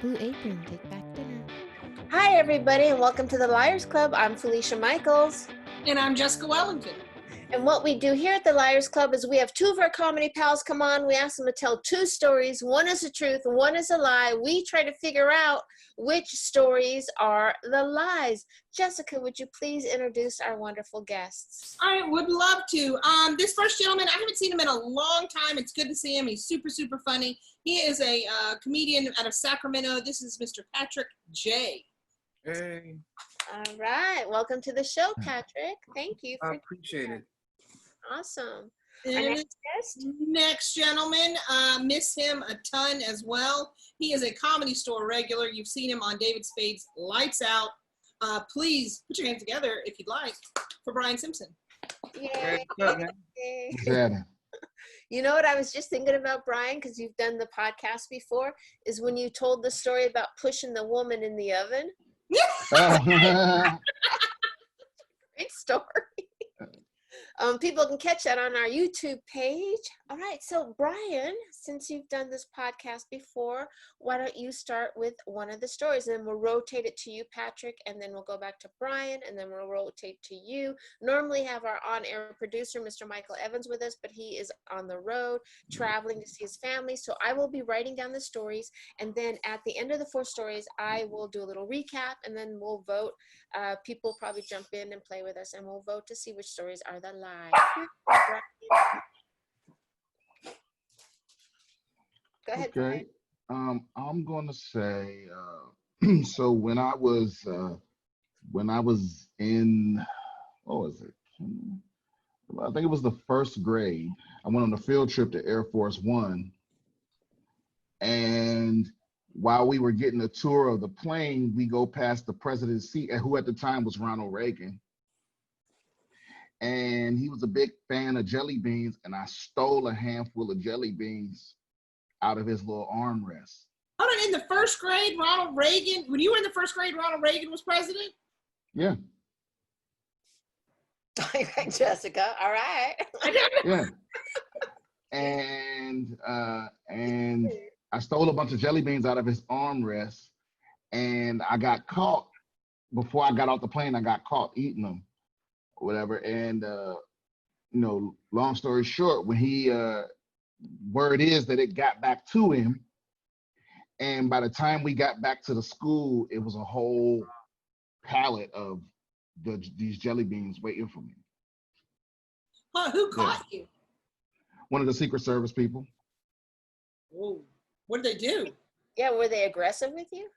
Blue Apron, take back dinner. Hi, everybody, and welcome to the Liars Club. I'm Felicia Michaels. And I'm Jessica Wellington. And what we do here at the Liars Club is we have two of our comedy pals come on. We ask them to tell two stories. One is the truth, one is a lie. We try to figure out which stories are the lies. Jessica, would you please introduce our wonderful guests? I would love to. This first gentleman, I haven't seen him in a long time. It's good to see him. He's super, super funny. He is a comedian out of Sacramento. This is Mr. Patrick Jaye. Hey. All right. Welcome to the show, Patrick. Thank you. I appreciate it. Awesome. And next gentleman, miss him a ton as well. He is a Comedy Store regular. You've seen him on David Spade's Lights Out. Please put your hands together if you'd like for Brian Simpson. Yay. Yeah. You know what I was just thinking about, Brian, because you've done the podcast before, is when you told the story about pushing the woman in the oven. Great story. People can catch that on our YouTube page. All right, so Brian, since you've done this podcast before, why don't you start with one of the stories, and then we'll rotate it to you, Patrick, and then we'll go back to Brian, and then we'll rotate to you. Normally have our on-air producer, Mr. Michael Evans, with us, but he is on the road, traveling to see his family, so I will be writing down the stories, and then at the end of the 4 stories, I will do a little recap, and then we'll vote. People probably jump in and play with us, and we'll vote to see which stories are the lies. Go ahead. Okay. I'm going to say, so when I was in, what was it? I think it was the first grade. I went on a field trip to Air Force One. And while we were getting a tour of the plane, we go past the president's seat, who at the time was Ronald Reagan. And he was a big fan of jelly beans, and I stole a handful of jelly beans out of his little armrest. Hold on, in the first grade, Ronald Reagan, when you were in the first grade, Ronald Reagan was president? Yeah. Okay, Jessica, all right. Yeah. And I stole a bunch of jelly beans out of his armrest, and I got caught. Before I got off the plane, I got caught eating them, or whatever. And long story short, when he word is that it got back to him, and by the time we got back to the school, it was a whole pallet of these jelly beans waiting for me. Huh, who caught you? One of the Secret Service people. Whoa. What did they do? Yeah, were they aggressive with you?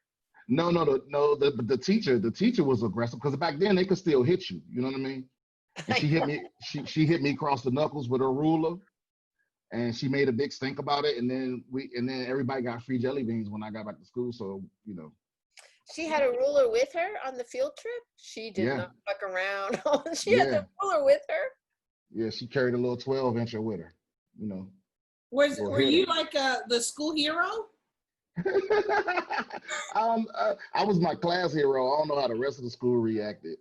No, the teacher was aggressive, because back then they could still hit you, you know what I mean? And she hit me, she hit me across the knuckles with her ruler, and she made a big stink about it, and then everybody got free jelly beans when I got back to school, so She had a ruler with her on the field trip? She did not fuck around. She had the ruler with her? Yeah, she carried a little 12-incher with her, Were you like the school hero? I was my class hero. I don't know how the rest of the school reacted.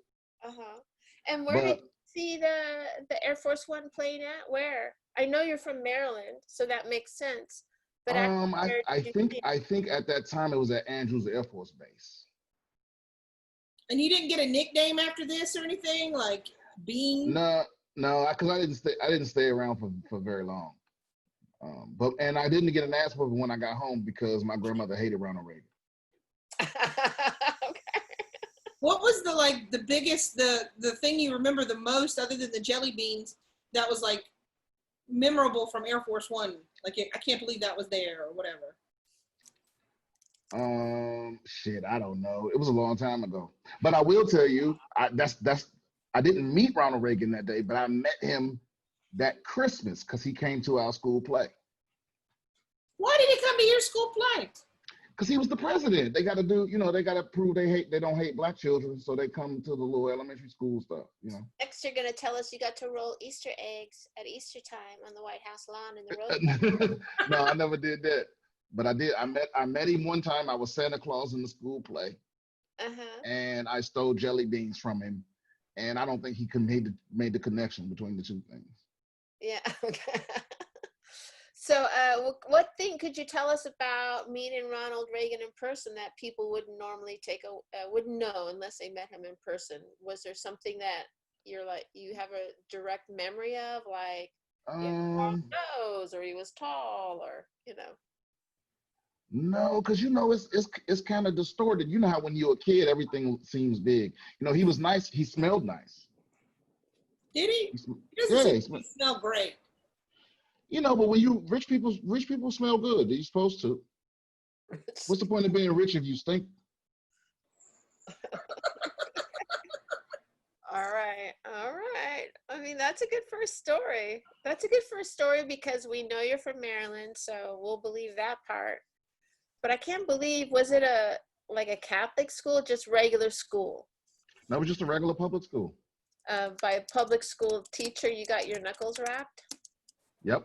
And where did you see the Air Force One plane at? Where? I know you're from Maryland, so that makes sense. But I think at that time it was at Andrews Air Force Base. And you didn't get a nickname after this or anything, like Bean? No, because I didn't stay around for very long. And I didn't get an ass whooping when I got home because my grandmother hated Ronald Reagan. Okay. What was the biggest, the thing you remember the most, other than the jelly beans, that was like memorable from Air Force One? Like, I can't believe that was there, or whatever. I don't know. It was a long time ago. But I will tell you, I didn't meet Ronald Reagan that day, but I met him that Christmas because he came to our school play. Why did he come to your school play? Because he was the president. They got to do, they got to prove they don't hate black children, so they come to the little elementary school stuff, Next, you're going to tell us you got to roll Easter eggs at Easter time on the White House lawn in the road. No, I never did that. But I did. I met him one time. I was Santa Claus in the school play. And I stole jelly beans from him. And I don't think he made the connection between the two things. Yeah. Okay. So, what thing could you tell us about meeting Ronald Reagan in person that people wouldn't normally wouldn't know unless they met him in person? Was there something that you're like you have a direct memory of, like he had a long nose, or he was tall, or No, because it's kind of distorted. You know how when you're a kid, everything seems big. He was nice. He smelled nice. Did he? He sm- He doesn't yeah, seem to smell great. but when rich people smell good. They're supposed to. What's the point of being rich if you stink? All right, all right. I mean, that's a good first story. That's a good first story because we know you're from Maryland, so we'll believe that part. But I can't believe, was it like a Catholic school, just regular school? No, it was just a regular public school. By a public school teacher, you got your knuckles wrapped? Yep.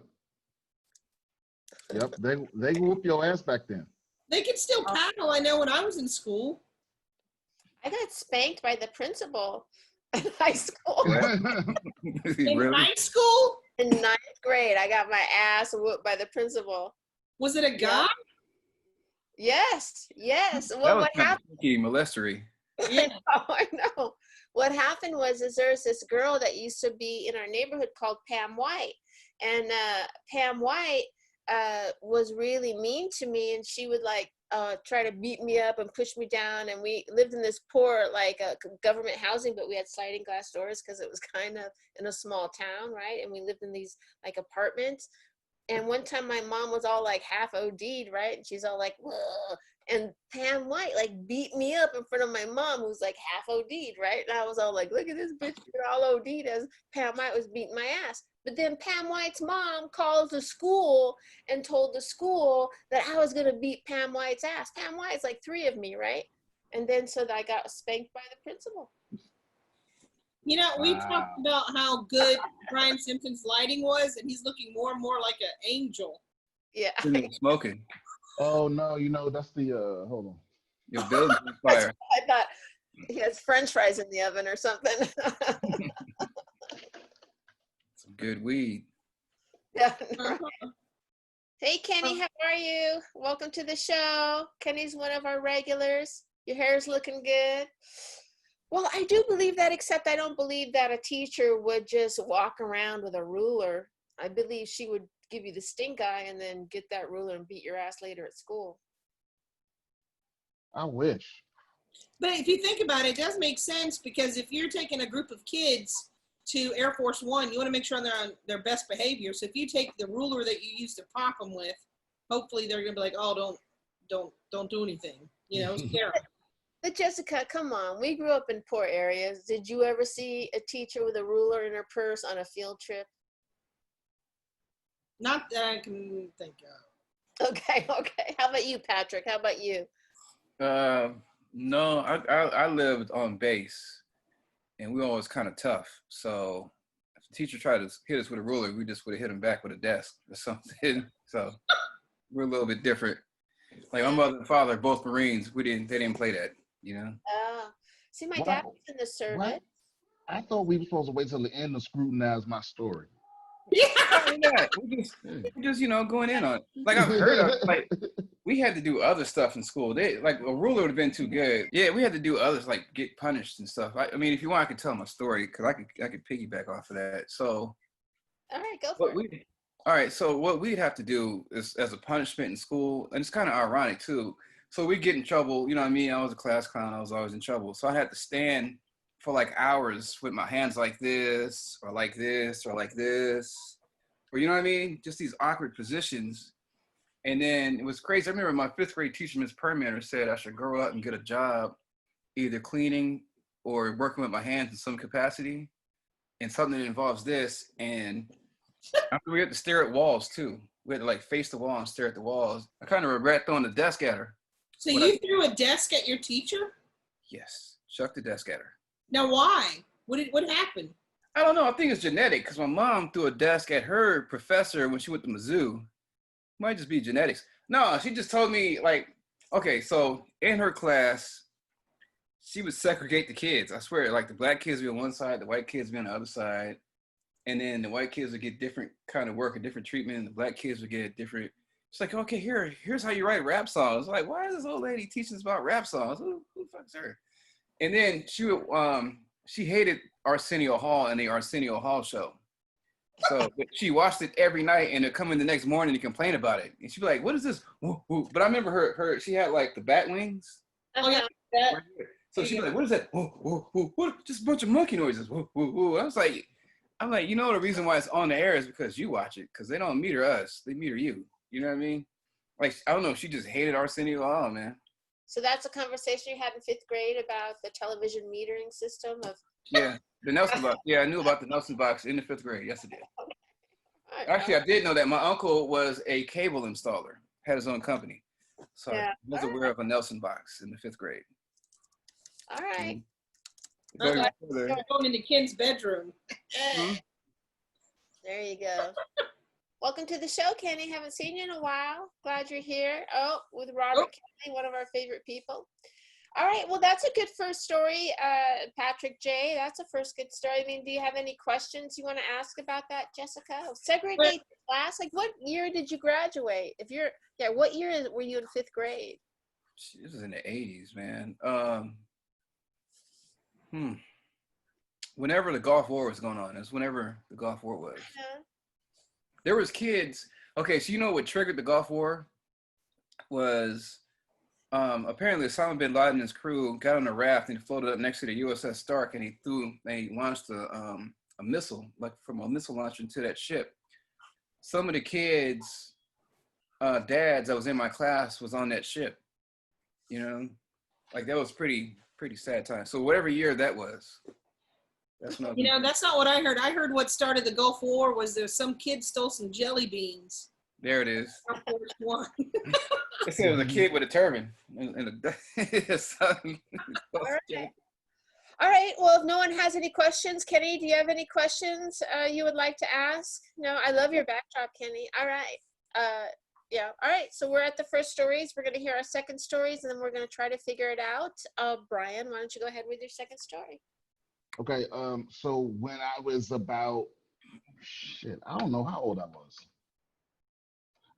They whoop your ass back then. They could still paddle. I know when I was in school. I got spanked by the principal in high school. In Really? high school? In 9th grade, I got my ass whooped by the principal. Was it a guy? Yes. That Well, was what kind happened? of sneaky molestery. Yeah. Oh, I know. What happened was there's this girl that used to be in our neighborhood called Pam White. And Pam White was really mean to me, and she would try to beat me up and push me down. And we lived in this poor government housing, but we had sliding glass doors because it was kind of in a small town, right? And we lived in these apartments. And one time my mom was all half OD'd, right? And she's all like, whoa. And Pam White beat me up in front of my mom, who's half OD'd, right? And I was all like, look at this bitch, you're all OD'd, as Pam White was beating my ass. But then Pam White's mom called the school and told the school that I was gonna beat Pam White's ass. Pam White's 3 of me, right? And then so that I got spanked by the principal. We talked about how good Brian Simpson's lighting was, and he's looking more and more like an angel. Yeah. Smoking. Oh no, that's the hold on. Your building's on fire. I thought he has French fries in the oven or something. Some good weed. Yeah. Hey, Kenny, how are you? Welcome to the show. Kenny's one of our regulars. Your hair's looking good. Well, I do believe that, except I don't believe that a teacher would just walk around with a ruler. I believe she would give you the stink eye and then get that ruler and beat your ass later at school. I wish. But if you think about it, it does make sense, because if you're taking a group of kids to Air Force One, you want to make sure they're on their best behavior. So if you take the ruler that you used to pop them with, hopefully they're gonna be like, oh, don't do anything, scare them. But Jessica, come on. We grew up in poor areas. Did you ever see a teacher with a ruler in her purse on a field trip? Not that I can think of. Okay. How about you, Patrick? How about you? No, I lived on base, and we were always kind of tough. So if the teacher tried to hit us with a ruler, we just would have hit him back with a desk or something. So we're a little bit different. Like my mother and father, both Marines, they didn't play that, See, my dad was in the service. What? I thought we were supposed to wait till the end to scrutinize my story. Yeah. We just going in on it. Like I've heard of, we had to do other stuff in school. A ruler would have been too good. Yeah, we had to do others, get punished and stuff. I mean, if you want, I could tell my story, because I could piggyback off of that. So, all right, go for it. All right, so what we'd have to do is, as a punishment in school, and it's kind of ironic too. So we get in trouble, I was a class clown, I was always in trouble. So I had to stand for hours with my hands like this, or like this, or like this, or just these awkward positions. And then it was crazy. I remember my 5th grade teacher, Ms. Perlmutter, said I should grow up and get a job, either cleaning or working with my hands in some capacity, and something that involves this. And we had to stare at walls too. We had to face the wall and stare at the walls. I kind of regret throwing the desk at her. So you threw a desk at your teacher? Yes, chucked the desk at her. Now why? What happened? I don't know. I think it's genetic, because my mom threw a desk at her professor when she went to Mizzou. Might just be genetics. No, she just told me okay, so in her class, she would segregate the kids. I swear, the black kids would be on one side, the white kids would be on the other side. and then the white kids would get different kind of work, a different treatment, and the black kids would get different. It's like, okay, here's how you write rap songs. Like, why is this old lady teaching us about rap songs? Who the fuck is her? And then she hated Arsenio Hall and the Arsenio Hall show. So she watched it every night and it'd come in the next morning to complain about it. And she'd be like, what is this? Woo, woo. But I remember her she had like the bat wings. Oh yeah. That. Right here. So she'd be like, what is that? Woo, woo, woo. What? Just a bunch of monkey noises. Woo, woo, woo. I'm like, you know, the reason why it's on the air is because you watch it, because they don't meter us, they meter you. You know what I mean? Like, I don't know, she just hated Arsenio Hall, man. So that's a conversation you had in 5th grade about the television metering system of. Yeah, the Nelson box. Yeah, I knew about the Nelson box in the 5th grade. Yes, I did. Actually, I did know that. My uncle was a cable installer, had his own company. So I was aware of a Nelson box in the 5th grade. All right. Going into Ken's bedroom. There you go. Welcome to the show, Kenny. Haven't seen you in a while. Glad you're here. Oh, with Robert Kelly, one of our favorite people. All right. Well, that's a good first story. Patrick Jaye, that's a first good story. I mean, do you have any questions you want to ask about that, Jessica? Segregated class? Like, what year did you graduate? What year were you in 5th grade? This was in the 80s, man. Whenever the Gulf War was going on, it's whenever the Gulf War was. There was kids. Okay, so you know what triggered the Gulf War was apparently Osama bin Laden and his crew got on a raft and floated up next to the USS Stark, and they launched a missile, like from a missile launcher into that ship. Some of the kids' dads that was in my class was on that ship. You know, like that was pretty sad time. So whatever year that was. That's not. You know, that's not what I heard. I heard what started the Gulf War was there some kid stole some jelly beans. There it is. One. They said it was a kid with a turban. All right. Well, if no one has any questions, Kenny, do you have any questions you would like to ask? No, I love your backdrop, Kenny. All right. Yeah. All right. So we're at the first stories. We're going to hear our second stories, and then we're going to try to figure it out. Brian, why don't you go ahead with your second story? Okay, so when I was about, I don't know how old I was.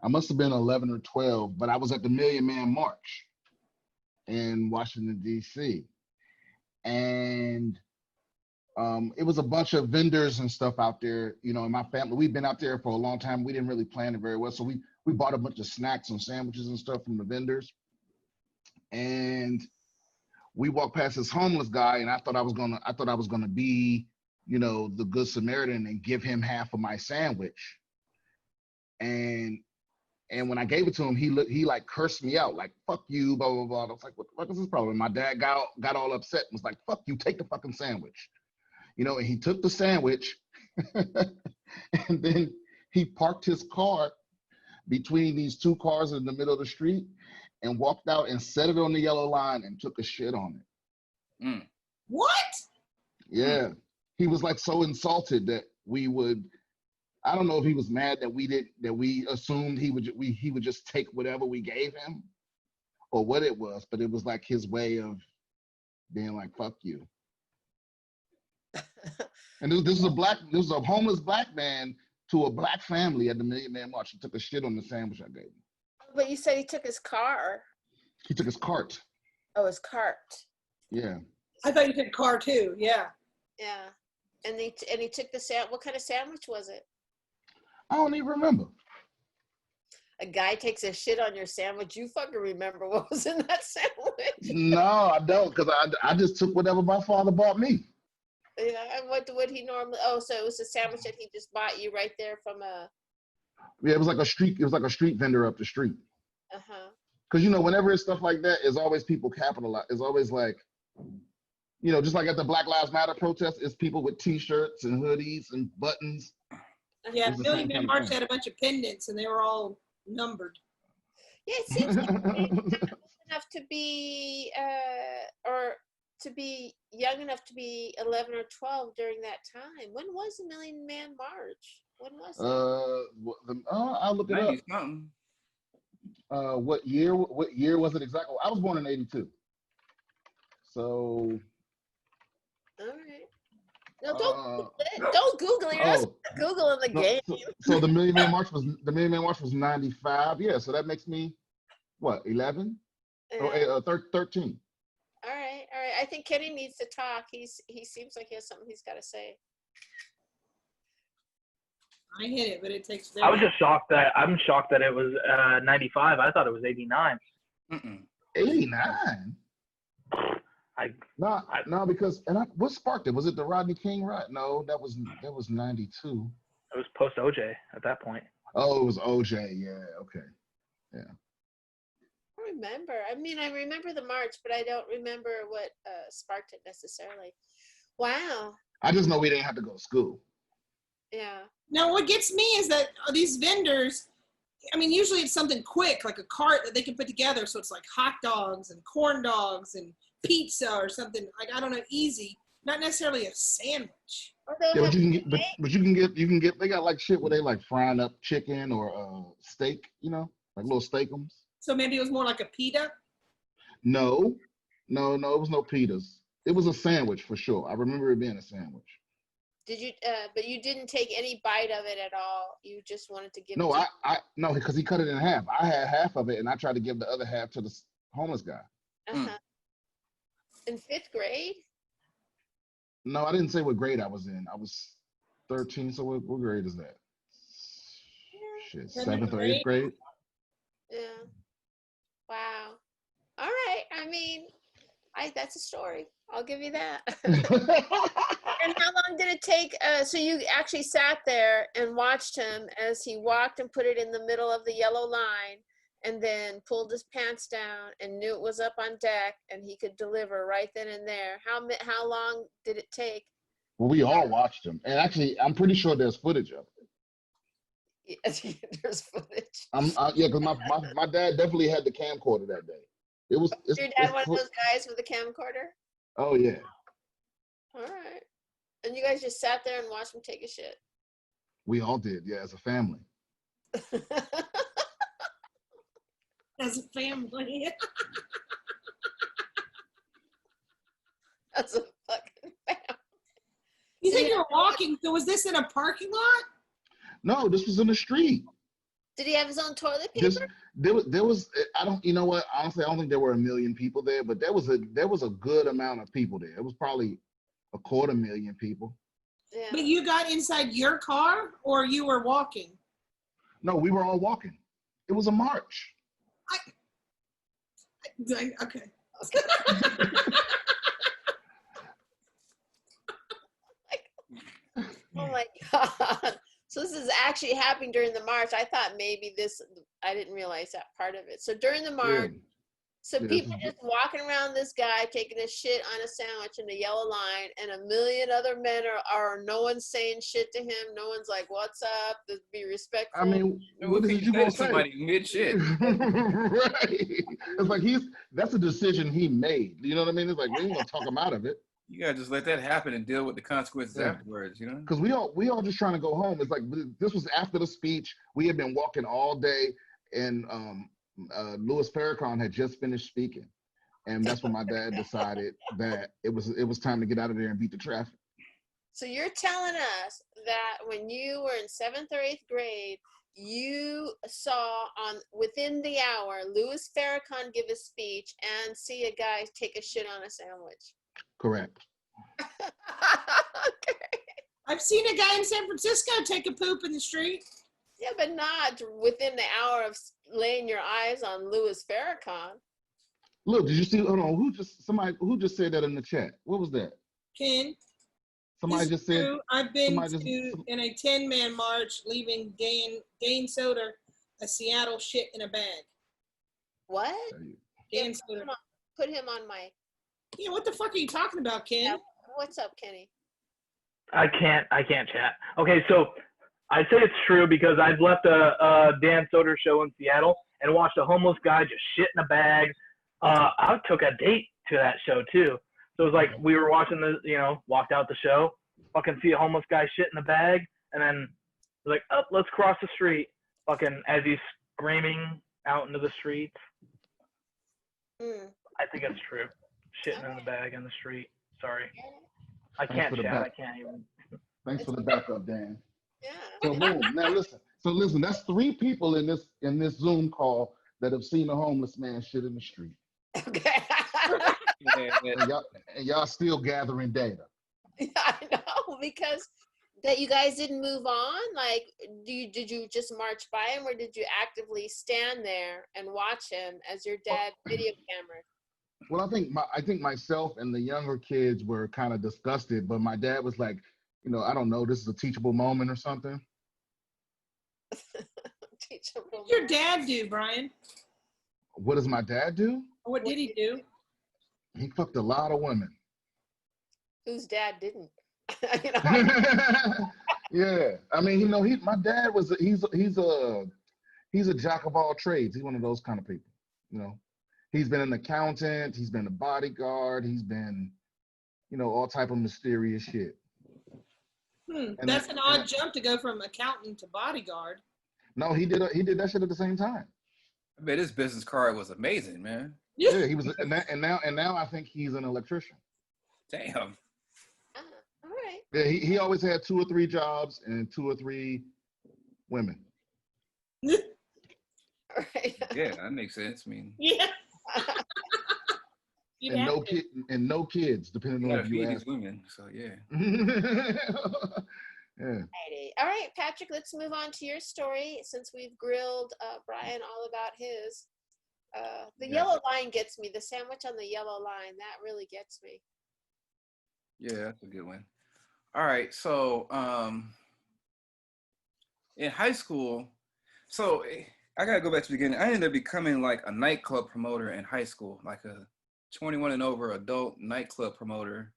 I must have been 11 or 12, but I was at the Million Man March in Washington, D.C. And it was a bunch of vendors and stuff out there. You know, in my family, we've been out there for a long time. We didn't really plan it very well. So we bought a bunch of snacks and sandwiches and stuff from the vendors. And we walked past this homeless guy, and I thought I was gonna be, you know, the good Samaritan and give him half of my sandwich. And when I gave it to him, he like cursed me out, like "fuck you," blah blah blah. I was like, "What the fuck is this problem?" My dad got all upset and was like, "Fuck you, take the fucking sandwich," you know. And he took the sandwich, and then he parked his car between these two cars in the middle of the street, and walked out and set it on the yellow line and took a shit on it. What? Yeah. He was like so insulted that we would, I don't know if he was mad that we assumed he would just take whatever we gave him or what it was, but it was like his way of being like, fuck you. And this was a homeless black man to a black family at the Million Man March. He took a shit on the sandwich I gave him. But you said he took his car. He took his cart. Oh, his cart. Yeah. I thought you said car too. Yeah. Yeah. And he took the sandwich. What kind of sandwich was it? I don't even remember. A guy takes a shit on your sandwich. You fucking remember what was in that sandwich? No, I don't, because I just took whatever my father bought me. Yeah. And what would he normally? Oh, so it was a sandwich that he just bought you right there from a. Yeah, it was like a street vendor up the street. Because, you know, whenever it's stuff like that, it's always people capitalize. It's always like, you know, just like at the Black Lives Matter protest, it's people with T-shirts and hoodies and buttons. Yeah, Million Man March had a bunch of pendants, and they were all numbered. Yeah, it seems like enough to be, or to be young enough to be 11 or 12 during that time. When was the Million Man March? When was it? I'll look it up. What year was it exactly? I was born in 82. So. All right. No, don't Google it. Don't Google it. You're not supposed to Google in the no, game. so the Million Man March was 95. Yeah, so that makes me what, 11 Yeah. or 13. All right. I think Kenny needs to talk. He seems like he has something he's got to say. I hit it, but it takes. I was just shocked that it was 95. I thought it was 89. 89. No, because what sparked it? Was it the Rodney King riot? No, that was 92. It was post OJ at that point. Oh, it was OJ. Yeah. Okay. Yeah. I remember. I mean, I remember the march, but I don't remember what sparked it necessarily. Wow. I just know we didn't have to go to school. Yeah. Now, what gets me is that these vendors, I mean, usually it's something quick, like a cart that they can put together. So it's like hot dogs and corn dogs and pizza or something, like, I don't know, easy, not necessarily a sandwich. Yeah, but you can get. They got like shit where they like frying up chicken or steak, like little steakums. So maybe it was more like a pita? No, it was no pitas. It was a sandwich for sure. I remember it being a sandwich. Did you? But you didn't take any bite of it at all. You just wanted to give. No, no, because he cut it in half. I had half of it, and I tried to give the other half to the homeless guy. In 5th grade? No, I didn't say what grade I was in. I was 13. So what grade is that? Shit, 7th or 8th grade. Yeah. Wow. All right. I mean, that's a story. I'll give you that. And how long did it take? So you actually sat there and watched him as he walked and put it in the middle of the yellow line, and then pulled his pants down and knew it was up on deck and he could deliver right then and there. How long did it take? Well, we all watched him, and actually, I'm pretty sure there's footage of it. Yes, there's footage. Yeah, because my dad definitely had the camcorder that day. Your dad one of those guys with a camcorder? Oh yeah. All right. And you guys just sat there and watched him take a shit? We all did, yeah, as a family. As a family. As a fucking family. You think you were walking? So was this in a parking lot? No, this was in the street. Did he have his own toilet paper? There was. I don't. You know what? Honestly, I don't think there were 1 million people there, but there was a good amount of people there. It was probably 250,000 people. Yeah. But you got inside your car, or you were walking? No, we were all walking. It was a march. Okay. Oh my God. So this is actually happening during the march. I thought maybe I didn't realize that part of it. So during the march, people just walking around this guy taking a shit on a sandwich in the yellow line, and 1 million other men are no one's saying shit to him. No one's like, "What's up?" Be respectful. I mean, what did you gonna say? Somebody mid shit. Right. It's like that's a decision he made. You know what I mean? It's like we ain't gonna talk him out of it. You gotta just let that happen and deal with the consequences afterwards, Because we all just trying to go home. It's like this was after the speech. We had been walking all day, and Louis Farrakhan had just finished speaking, and that's when my dad decided that it was time to get out of there and beat the traffic. So you're telling us that when you were in 7th or 8th grade, you saw within the hour Louis Farrakhan give a speech and see a guy take a shit on a sandwich. Correct. Okay. I've seen a guy in San Francisco take a poop in the street. Yeah, but not within the hour of laying your eyes on Louis Farrakhan. Look, did you see? Hold on. Who just said that in the chat? What was that? Ken. Somebody just said. I've been in a 10-man march leaving Dane Soder a Seattle shit in a bag. What? Dane Soder. Put him on my. Yeah, what the fuck are you talking about, Ken? Yeah, what's up, Kenny? I can't chat. Okay, so I say it's true because I've left a Dan Soder show in Seattle and watched a homeless guy just shit in a bag. I took a date to that show too. So it was like we were watching walked out the show, fucking see a homeless guy shit in the bag, and then like, oh, let's cross the street, fucking as he's screaming out into the streets. I think it's true. Shitting in the bag in the street. Sorry. I Thanks can't for the chat. back. I can't even. Thanks for the backup, Dan. Yeah. So boom. Now listen. So listen. That's 3 people in this Zoom call that have seen a homeless man shit in the street, Okay. Yeah. and y'all still gathering data. I know, because that you guys didn't move on. Like, did you just march by him, or did you actively stand there and watch him as your dad video camera? Well, I think myself and the younger kids were kind of disgusted, but my dad was like, I don't know, this is a teachable moment or something. Teachable. What did your dad do, Brian? What does my dad do? Or what did he do? He fucked a lot of women. Whose dad didn't? You know? Yeah, I mean, my dad was he's a jack of all trades. He's one of those kind of people. He's been an accountant. He's been a bodyguard. He's been, all type of mysterious shit. That's an odd jump to go from accountant to bodyguard. No, he did that shit at the same time. I bet his business card was amazing, man. Yeah, he was, and now I think he's an electrician. Damn. All right. Yeah, he always had 2 or 3 jobs and 2 or 3 women. All right. Yeah, that makes sense. I mean, Yeah. And no kids, depending you on gotta if you feed ask. these women, so yeah. Yeah. Alrighty. All right, Patrick, let's move on to your story since we've grilled Brian all about his. The yellow line gets me. The sandwich on the yellow line, that really gets me. Yeah, that's a good one. All right, so in high school, so I gotta go back to the beginning. I ended up becoming like a nightclub promoter in high school, like a 21 and over adult nightclub promoter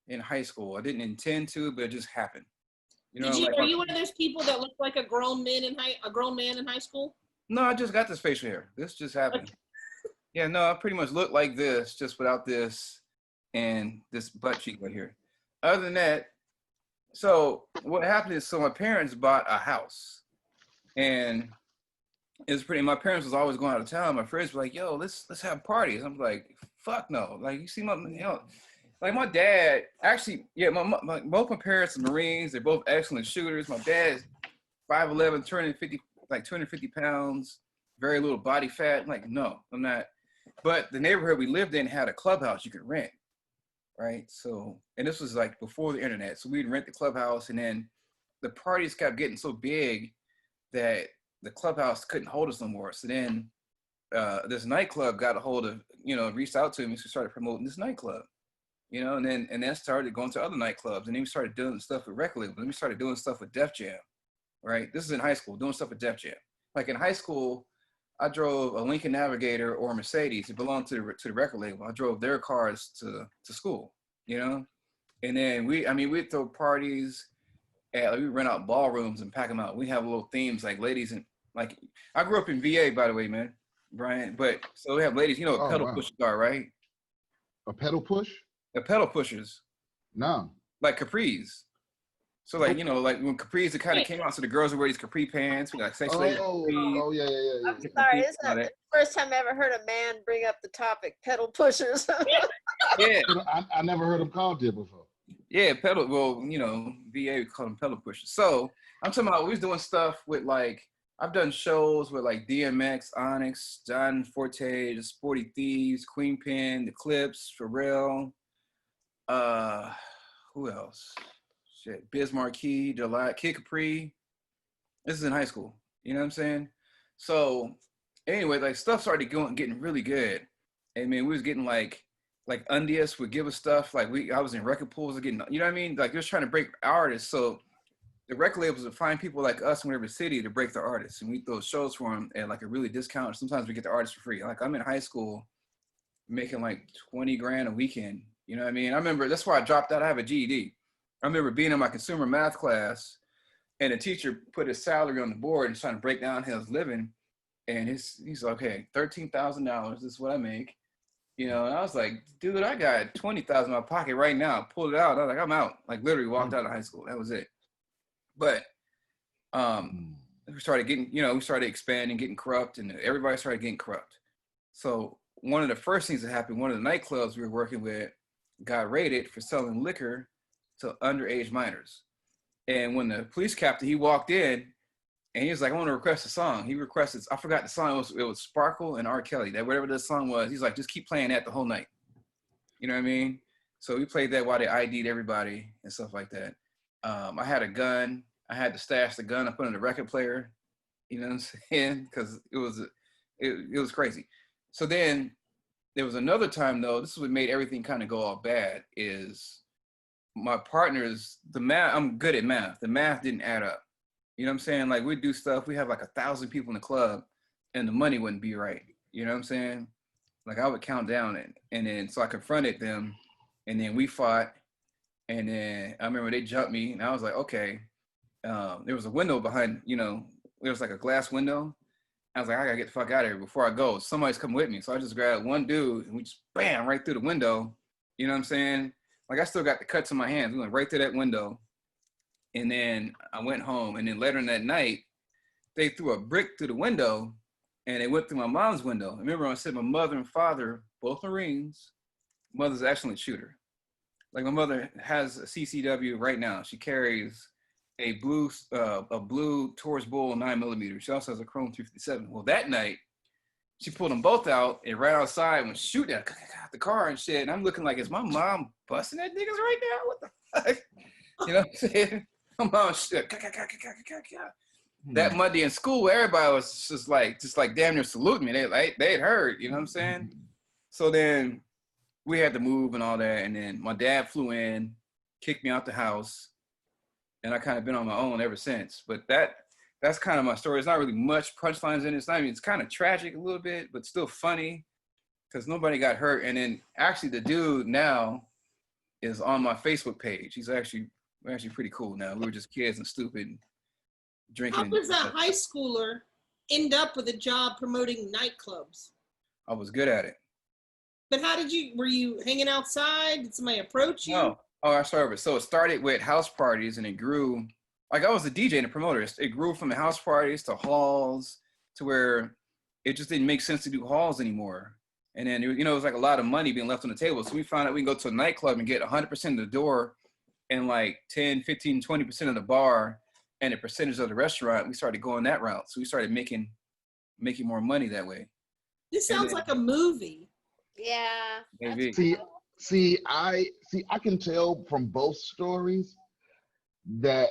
in high school. I didn't intend to, but it just happened. Are you one of those people that look like a grown man in high school? No, I just got this facial hair. This just happened. Yeah, no, I pretty much look like this, just without this and this butt cheek right here. Other than that, so what happened is, so my parents bought a house, and my parents was always going out of town. My friends were like, yo, let's have parties. I'm like, fuck no. Like, you see like my dad, actually, yeah, both my parents are Marines. They're both excellent shooters. My dad's 5'11", 250 pounds, very little body fat. I'm like, no, I'm not. But the neighborhood we lived in had a clubhouse you could rent, right? So, and this was like before the internet. So we'd rent the clubhouse, and then the parties kept getting so big that the clubhouse couldn't hold us no more. So then this nightclub got a hold of, reached out to me, so we started promoting this nightclub. And then started going to other nightclubs, and then we started doing stuff with record labels. Then we started doing stuff with Def Jam, right? This is in high school, doing stuff with Def Jam. Like in high school, I drove a Lincoln Navigator or a Mercedes. It belonged to the record label. I drove their cars to school, And then we'd throw parties, and we rent out ballrooms and pack them out. We have little themes like ladies, and like I grew up in VA, by the way, man, Brian. But so we have ladies, what pedal pushers are, right? A pedal push? The pedal pushers. No. Like capris. So like, like when capris, it kind of came out, so the girls would wear these capri pants. We got sexual. Oh, yeah. I'm sorry, this is the first time I ever heard a man bring up the topic, pedal pushers. Yeah. I never heard them called it before. Yeah, pedal, well, VA, we call them pedal pushers. So I'm talking about, we was doing stuff with like, I've done shows with like DMX, Onyx, John Forte, the Sporty Thieves, Queen Pen, the Clips, Pharrell, who else? Shit, Biz Marquee, Kid Capri. This is in high school. You know what I'm saying? So anyway, like stuff started getting really good. I mean, we was getting like Undius would give us stuff. Like I was in record pools getting, you know what I mean? Like they was trying to break artists. So the record labels would find people like us in whatever city to break the artists. And we throw shows for them at like a really discount. Sometimes we get the artists for free. Like I'm in high school making like 20 grand a weekend. You know what I mean? I remember, that's why I dropped out. I have a GED. I remember being in my consumer math class, and the teacher put his salary on the board and trying to break down his living. And he's like, okay, $13,000, this is what I make. And I was like, dude, I got $20,000 in my pocket right now. I pulled it out. I was like, I'm out. Like literally walked out of high school. That was it. But we started getting, we started expanding, getting corrupt, and everybody started getting corrupt. So one of the first things that happened, one of the nightclubs we were working with, got raided for selling liquor to underage minors. And when the police captain, he walked in and he was like, I want to request a song. He requested, I forgot the song, it was Sparkle and R. Kelly, that whatever the song was, he's like, just keep playing that the whole night. You know what I mean? So we played that while they ID'd everybody and stuff like that. I had a gun. I had to stash the gun. I put it in the record player. You know what I'm saying? Because it was crazy. So then there was another time though, this is what made everything kind of go all bad, is my partners, the math, I'm good at math. The math didn't add up. You know what I'm saying? Like we'd do stuff, we have like 1,000 people in the club and the money wouldn't be right. You know what I'm saying? Like I would count down and then, so I confronted them and then we fought. And then I remember they jumped me and I was like, okay. There was a window behind, you know, there was like a glass window. I was like, I gotta get the fuck out of here before I go. Somebody's coming with me. So I just grabbed one dude and we just bam, right through the window. You know what I'm saying? Like I still got the cuts in my hands. We went right through that window. And then I went home. And then later in that night, they threw a brick through the window and they went through my mom's window. Remember I said my mother and father, both Marines, mother's an excellent shooter. Like my mother has a CCW right now. She carries a blue Taurus Bull 9mm. She also has a Chrome 357. Well, that night, she pulled them both out and ran outside and was shooting at the car and shit. And I'm looking like, is my mom busting at niggas right now? What the fuck? You know what I'm saying? My mom shit. That Monday in school, everybody was just like damn near saluting me. They had heard, you know what I'm saying? So then we had to move and all that. And then my dad flew in, kicked me out the house. And I kind of been on my own ever since. But that's kind of my story. It's not really much punchlines in it. It's kind of tragic a little bit, but still funny because nobody got hurt. And then actually the dude now is on my Facebook page. We're actually pretty cool now. We were just kids and stupid and drinking. How does a high schooler end up with a job promoting nightclubs? I was good at it. But were you hanging outside? Did somebody approach you? No. Oh, I'm sorry. So it started with house parties and it grew, like I was a DJ and a promoter. It grew from the house parties to halls to where it just didn't make sense to do halls anymore. And then, you know, it was like a lot of money being left on the table. So we found out we can go to a nightclub and get 100% of the door and like 10, 15, 20% of the bar and a percentage of the restaurant. We started going that route. So we started making more money that way. This sounds like a movie. Yeah. Maybe. See, I can tell from both stories that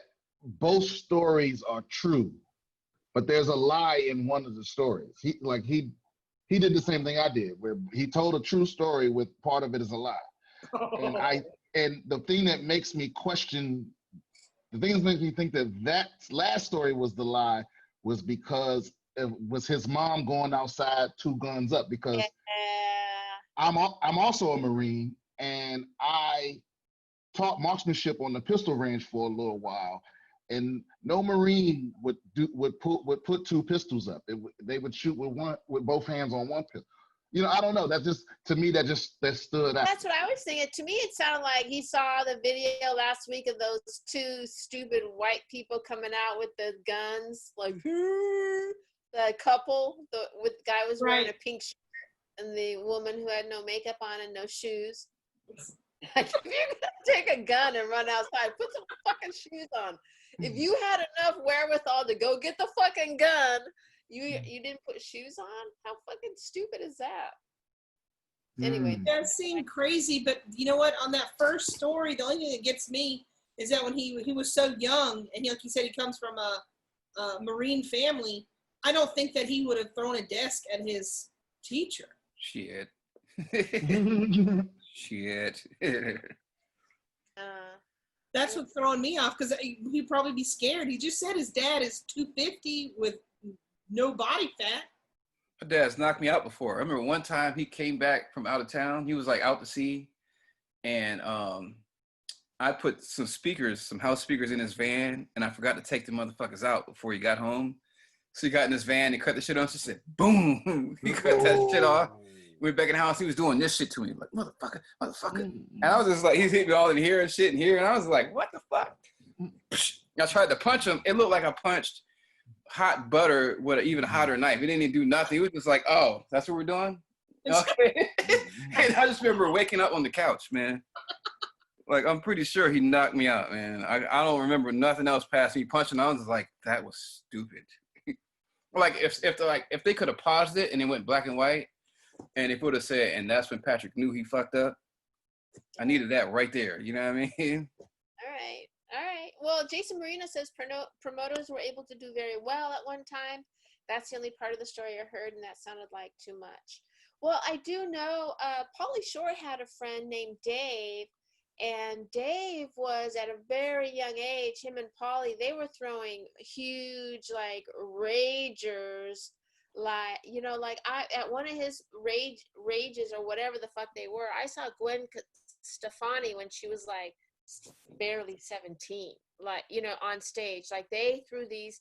both stories are true, but there's a lie in one of the stories. He did the same thing I did, where he told a true story with part of it is a lie. And the thing that makes me question, the thing that makes me think that last story was the lie was because it was his mom going outside 2 guns up, because I'm also a Marine, and I taught marksmanship on the pistol range for a little while, and no Marine would put 2 pistols up. They would shoot with both hands on one pistol. You know, I don't know. That stood out. That's what I was thinking. To me, it sounded like he saw the video last week of those 2 stupid white people coming out with the guns, like the couple. The guy was wearing a pink shirt, and the woman who had no makeup on and no shoes. Like, if you're gonna take a gun and run outside, put some fucking shoes on. If you had enough wherewithal to go get the fucking gun, you didn't put shoes on? How fucking stupid is that? Anyway. It does seem crazy, but you know what? On that first story, the only thing that gets me is that when he was so young, and like you said, he comes from a Marine family, I don't think that he would have thrown a desk at his teacher. Shit. Shit. That's what's throwing me off, because he'd probably be scared. He just said his dad is 250 with no body fat. My dad's knocked me out before. I remember one time he came back from out of town. He was like out to sea, and I put some house speakers in his van, and I forgot to take the motherfuckers out before he got home. So he got in his van and cut the shit off. She said, boom. He cut that shit off. We went back in the house. He was doing this shit to me. Like, motherfucker. And I was just like, he's hitting me all in here and shit in here. And I was like, what the fuck? I tried to punch him. It looked like I punched hot butter with an even hotter knife. It didn't even do nothing. He was just like, oh, that's what we're doing? Okay. And I just remember waking up on the couch, man. Like, I'm pretty sure he knocked me out, man. I don't remember nothing else past me punching. I was just like, that was stupid. Like, if they could have paused it and it went black and white, and they would have said, and that's when Patrick knew he fucked up. I needed that right there. You know what I mean? All right. All right. Well, Jason Marino says promoters were able to do very well at one time. That's the only part of the story I heard, and that sounded like too much. Well, I do know Pauly Shore had a friend named Dave, and Dave was at a very young age, him and Pauly, they were throwing huge, like, ragers, like, you know, like, at one of his rages or whatever the fuck they were, I saw Gwen Stefani when she was, like, barely 17, like, you know, on stage. Like, they threw these,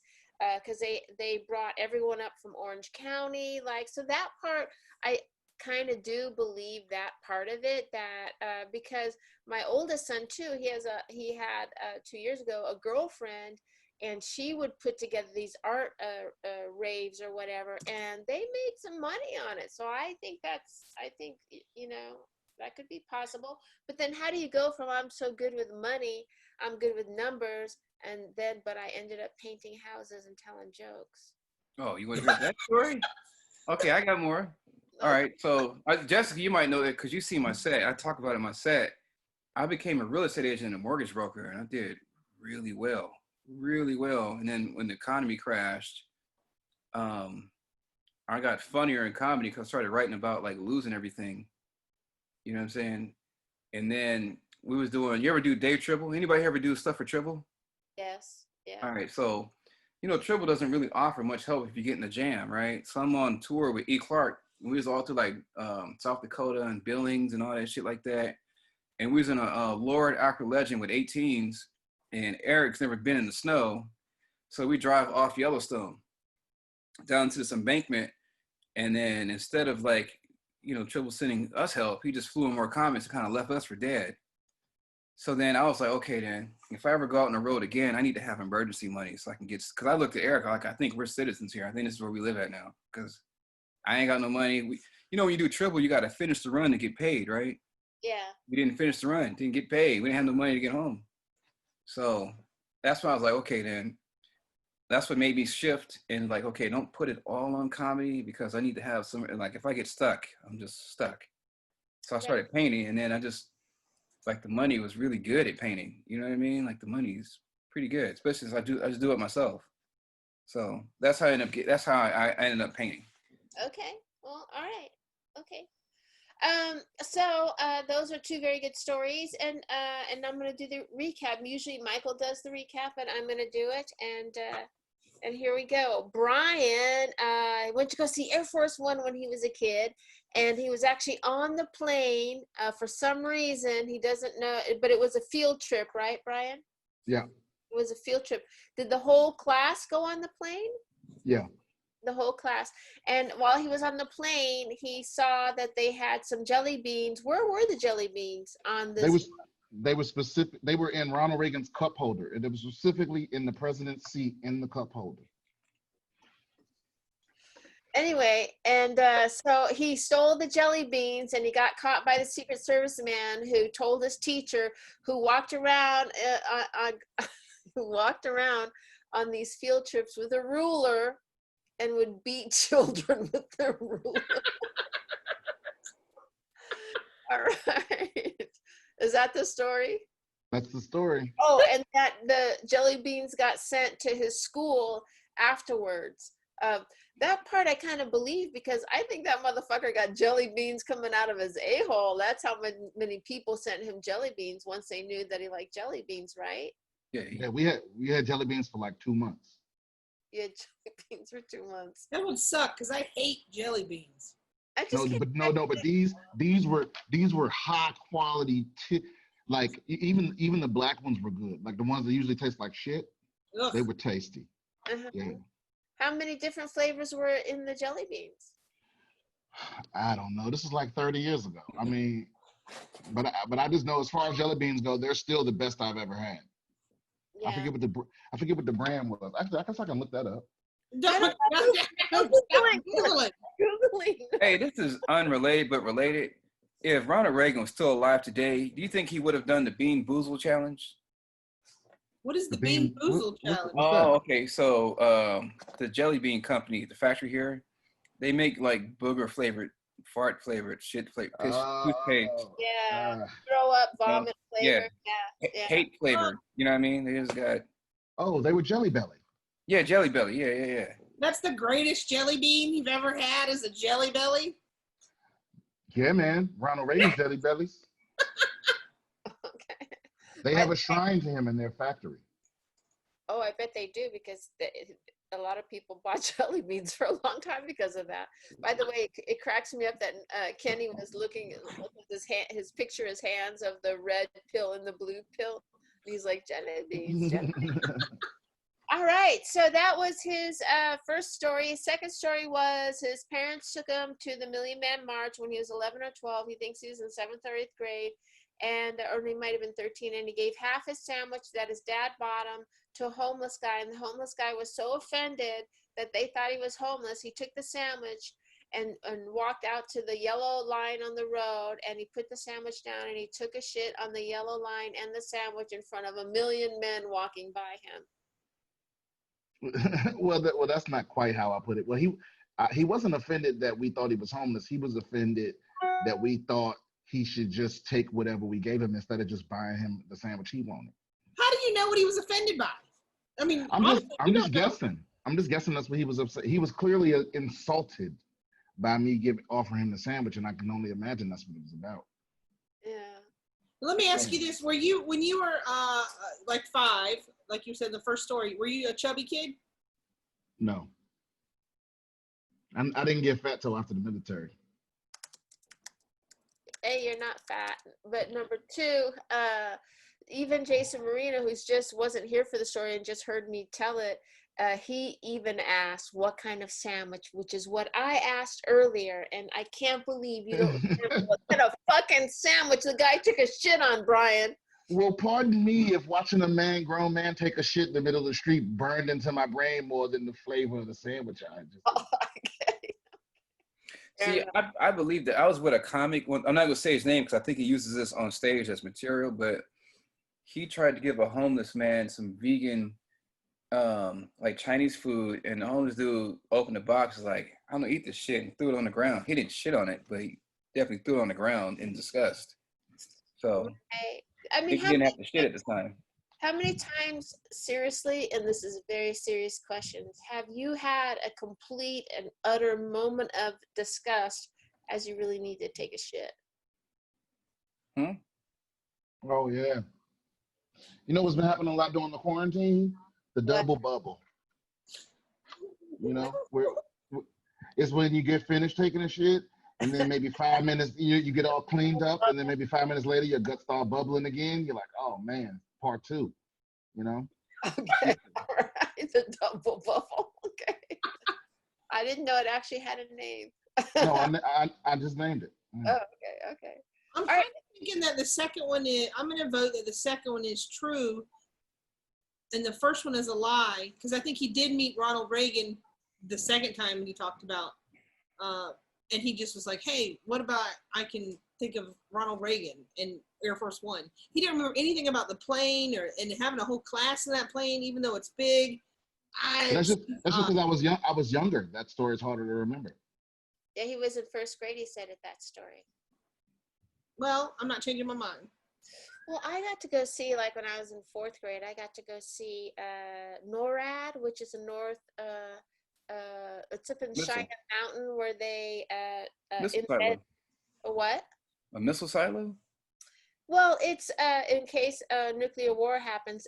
because they brought everyone up from Orange County, like, so that part, I kind of do believe that part of it, that because my oldest son too, he had 2 years ago a girlfriend, and she would put together these art raves or whatever, and they made some money on it. So I think you know, that could be possible. But then how do you go from I'm so good with money, I'm good with numbers, but I ended up painting houses and telling jokes? Oh, you want to hear that story? Okay, I got more. All right, so Jessica, you might know that because you see my set. I talk about it in my set. I became a real estate agent and a mortgage broker, and I did really well. And then when the economy crashed, I got funnier in comedy because I started writing about like losing everything. You know what I'm saying? And then we was doing. You ever do Dave Tribble? Anybody ever do stuff for Tribble? Yes. Yeah. All right, so you know Tribble doesn't really offer much help if you get in a jam, right? So I'm on tour with E. Clark. We was all through like South Dakota and Billings and all that shit like that. And we was in a Lord Acro Legend with 18s, and Eric's never been in the snow. So we drive off Yellowstone down to this embankment. And then instead of like, you know, Tribble sending us help, he just flew in more comments and kind of left us for dead. So then I was like, okay, then if I ever go out on the road again, I need to have emergency money so I can get, because I looked at Eric, like, I think we're citizens here. I think this is where we live at now, because I ain't got no money. You know, when you do Tribble, you got to finish the run to get paid, right? Yeah. We didn't finish the run, didn't get paid. We didn't have no money to get home. So that's why I was like, okay, then that's what made me shift and like, okay, don't put it all on comedy because I need to have some, like if I get stuck, I'm just stuck. So I started painting, and then I just, like the money was really good at painting. You know what I mean? Like the money's pretty good, especially as I just do it myself. So that's how I ended up painting. Okay. Well, all right. Okay. So those are two very good stories, and I'm going to do the recap. Usually Michael does the recap, but I'm going to do it, and here we go. Brian went to go see Air Force One when he was a kid, and he was actually on the plane for some reason. He doesn't know, but it was a field trip, right, Brian? Yeah. It was a field trip. Did the whole class go on the plane? Yeah. The whole class. And while he was on the plane, he saw that they had some jelly beans. Where were the jelly beans on this? They were specific. They were in Ronald Reagan's cup holder, and it was specifically in the president's seat in the cup holder. Anyway, and so he stole the jelly beans, and he got caught by the Secret Service man who told his teacher, who walked around on these field trips with a ruler and would beat children with the ruler. All right. Is that the story? That's the story. Oh, and that the jelly beans got sent to his school afterwards. That part I kind of believe, because I think that motherfucker got jelly beans coming out of his a-hole. That's how many people sent him jelly beans once they knew that he liked jelly beans, right? Yeah, we had jelly beans for like 2 months. You had jelly beans for 2 months. That would suck because I hate jelly beans. I just But these were high quality. Like even the black ones were good. Like the ones that usually taste like shit, Ugh. they were tasty. Uh-huh. Yeah. How many different flavors were in the jelly beans? I don't know. This is like 30 years ago. I mean, but I just know as far as jelly beans go, they're still the best I've ever had. Yeah. I forget what the brand was. Actually, I guess I can look that up. Don't Googling. Google it. Googling. Hey, this is unrelated but related. if Ronald Reagan was still alive today, do you think he would have done the Bean Boozle challenge? What is the Bean Boozle challenge? What's that? Okay. So the Jelly Bean Company, the factory here, they make like booger flavored, fart flavored, shit flavored, piss, toothpaste. Yeah. Throw up, vomit flavor. Yeah. Hate flavored. You know what I mean? They just got. Oh, they were Jelly Belly. Yeah, Jelly Belly. Yeah. That's the greatest jelly bean you've ever had is a Jelly Belly? Yeah, man. Ronald Reagan's Jelly Bellies. Okay. They have a shrine to him in their factory. Oh, I bet they do because a lot of people bought jelly beans for a long time because of that. By the way, it cracks me up that Kenny was looking at his picture, his hands of the red pill and the blue pill. And he's like, jelly beans, jelly beans. All right, so that was his first story. His second story was his parents took him to the Million Man March when he was 11 or 12. He thinks he was in 7th or 8th grade, or he might have been 13, and he gave half his sandwich that his dad bought him to a homeless guy, and the homeless guy was so offended that they thought he was homeless. He took the sandwich and walked out to the yellow line on the road, and he put the sandwich down, and he took a shit on the yellow line and the sandwich in front of a million men walking by him. Well, that's not quite how I put it. Well, he wasn't offended that we thought he was homeless. He was offended that we thought he should just take whatever we gave him instead of just buying him the sandwich he wanted. How do you know what he was offended by? I mean, I'm just guessing. I'm just guessing that's what he was upset. He was clearly insulted by me offering him the sandwich, and I can only imagine that's what it was about. Yeah. Let me ask you this: when you were like 5, like you said in the first story, were you a chubby kid? No. I didn't get fat till after the military. A, you're not fat. But number 2, even Jason Marino, who's just wasn't here for the story and just heard me tell it, he even asked what kind of sandwich, which is what I asked earlier, and I can't believe you don't remember what kind of fucking sandwich the guy took a shit on, Brian. Well, pardon me if watching a grown man take a shit in the middle of the street burned into my brain more than the flavor of the sandwich I just. Oh, okay. See, I believe that I was with a comic. I'm not gonna say his name because I think he uses this on stage as material, but he tried to give a homeless man some vegan, like Chinese food, and the homeless dude opened the box, was like, "I'm gonna eat this shit," and threw it on the ground. He didn't shit on it, but he definitely threw it on the ground in disgust. So I mean, he didn't have to shit at the time. How many times, seriously, and this is a very serious question, have you had a complete and utter moment of disgust as you really need to take a shit? Oh, yeah. You know what's been happening a lot during the quarantine? The double bubble. You know, it's when you get finished taking a shit, and then maybe 5 minutes, you get all cleaned up, and then maybe 5 minutes later, your guts start bubbling again. You're like, oh, man, part 2, you know? Okay, all right, the double bubble, okay. I didn't know it actually had a name. No, I just named it. Oh, okay. I'm kind of thinking that the second one is, I'm going to vote that the second one is true and the first one is a lie, because I think he did meet Ronald Reagan the second time he talked about, and he just was like, hey, what about I can think of Ronald Reagan in Air Force One. He didn't remember anything about the plane and having a whole class in that plane, even though it's big. That's just because I was young. I was younger. That story is harder to remember. Yeah, he was in first grade, he said, at that story. Well, I'm not changing my mind. Well, I got to go see, like when I was in fourth grade, I got to go see NORAD, which is a north, it's up in Cheyenne Mountain where they embed, what? A missile silo? Well, it's in case nuclear war happens,